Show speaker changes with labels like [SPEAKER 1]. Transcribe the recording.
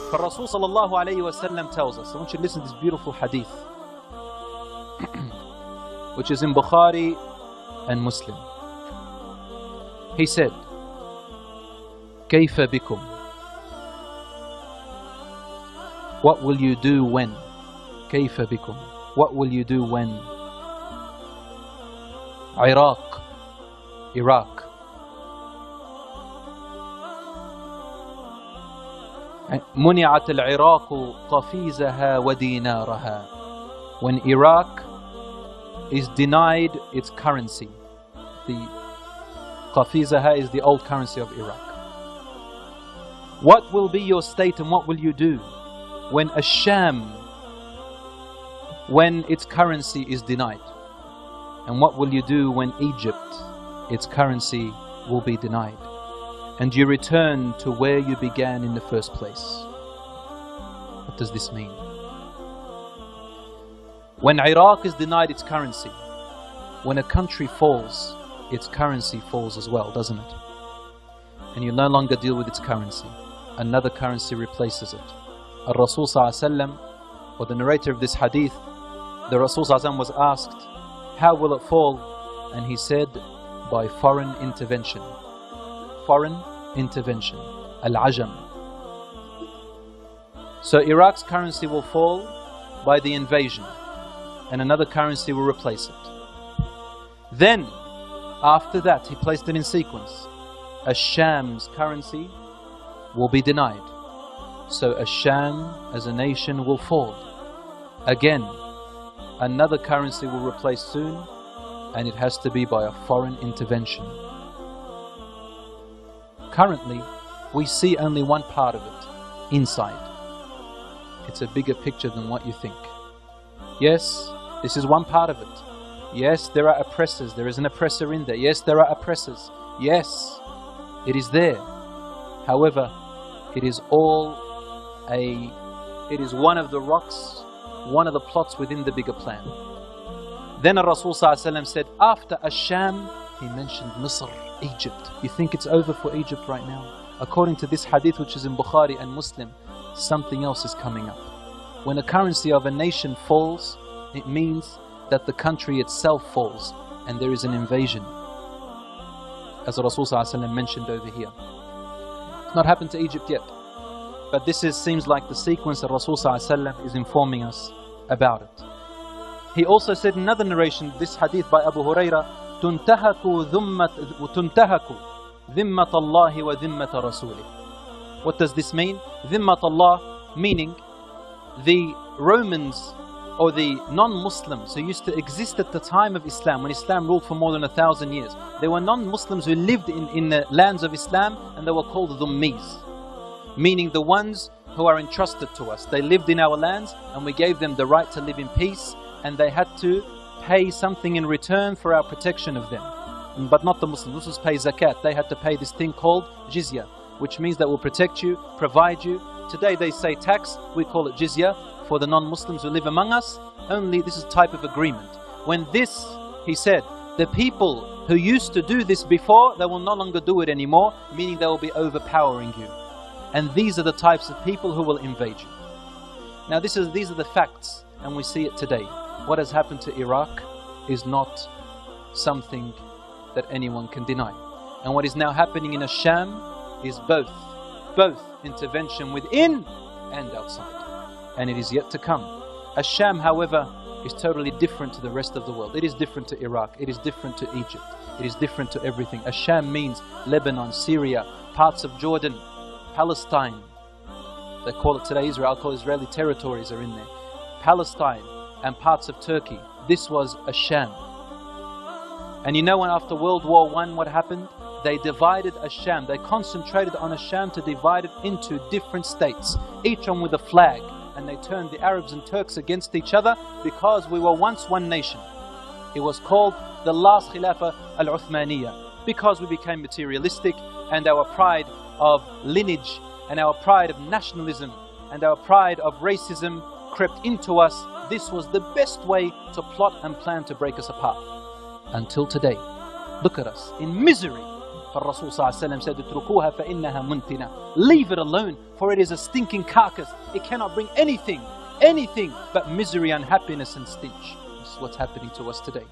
[SPEAKER 1] For Rasul sallallahu alayhi wa sallam tells us, I want you to listen to this beautiful hadith, which is in Bukhari and Muslim. He said, كيف بكم? What will you do when? كيف بكم? What will you do when? Iraq, Iraq. منعت العراق قفيزها ودينارها. When Iraq is denied its currency. The قفيزها is the old currency of Iraq. What will be your state and what will you do when Asham, when its currency is denied? And what will you do when Egypt, its currency will be denied? And you return to where you began in the first place. What does this mean? When Iraq is denied its currency, when a country falls, its currency falls as well, doesn't it? And you no longer deal with its currency. Another currency replaces it. Rasul sallallahu alaihi wasallam, or the narrator of this hadith, the Rasul sallallahu alaihi wasallam was asked, how will it fall? And he said, by foreign intervention. Foreign intervention. Al-Ajam. So Iraq's currency will fall by the invasion, and another currency will replace it. Then, after that, he placed it in sequence. Asham's currency will be denied. So Asham as a nation will fall. Again, another currency will replace soon, and it has to be by a foreign intervention. Currently, we see only one part of it, inside. It's a bigger picture than what you think. Yes, this is one part of it. Yes, there are oppressors. There is an oppressor in there. Yes, there are oppressors. Yes, it is there. However, it is it is one of the rocks, one of the plots within the bigger plan. Then Rasul sallallahu alaihi wasallam said, after Asham, he mentioned Misr, Egypt. You think it's over for Egypt right now? According to this hadith, which is in Bukhari and Muslim, something else is coming up. When a currency of a nation falls, it means that the country itself falls and there is an invasion. As Rasul sallallahu alaihi wasallam mentioned over here. It's not happened to Egypt yet. But this seems like the sequence that Rasul sallallahu alaihi wasallam is informing us about it. He also said in another narration, this hadith by Abu Huraira, تُنْتَهَكُ ذِمَّةَ اللَّهِ وَذِمَّةَ رَسُولِهِ. What does this mean? ذِمَّةَ Allah, meaning the Romans or the non-Muslims who used to exist at the time of Islam, when Islam ruled for more than 1,000 years. There were non-Muslims who lived in the lands of Islam, and they were called Dhummis, meaning the ones who are entrusted to us. They lived in our lands and we gave them the right to live in peace, and they had to pay something in return for our protection of them. But not the Muslims. Muslims pay zakat. They had to pay this thing called jizya, which means that will protect you, provide you. Today they say tax, we call it jizya for the non-Muslims who live among us. Only this is a type of agreement. When this, he said, the people who used to do this before, they will no longer do it anymore, meaning they will be overpowering you. And these are the types of people who will invade you. Now these are the facts, and we see it today. What has happened to Iraq is not something that anyone can deny. And what is now happening in Asham is both intervention within and outside. And it is yet to come. Asham, however, is totally different to the rest of the world. It is different to Iraq. It is different to Egypt. It is different to everything. Asham means Lebanon, Syria, parts of Jordan, Palestine. They call it today Israel. I'll call Israeli territories are in there. Palestine and parts of Turkey. This was Asham. And you know when after World War I what happened? They divided Asham. They concentrated on Asham to divide it into different states, each one with a flag. And they turned the Arabs and Turks against each other because we were once one nation. It was called the last Khilafah al-Uthmaniyya, because we became materialistic, and our pride of lineage and our pride of nationalism and our pride of racism crept into us. This was the best way to plot and plan to break us apart. Until today, look at us in misery, فالرسول صلى الله عليه وسلم said, اتركوها فإنها منتنة. Leave it alone, for it is a stinking carcass. It cannot bring anything but misery, unhappiness and stench. This is what's happening to us today.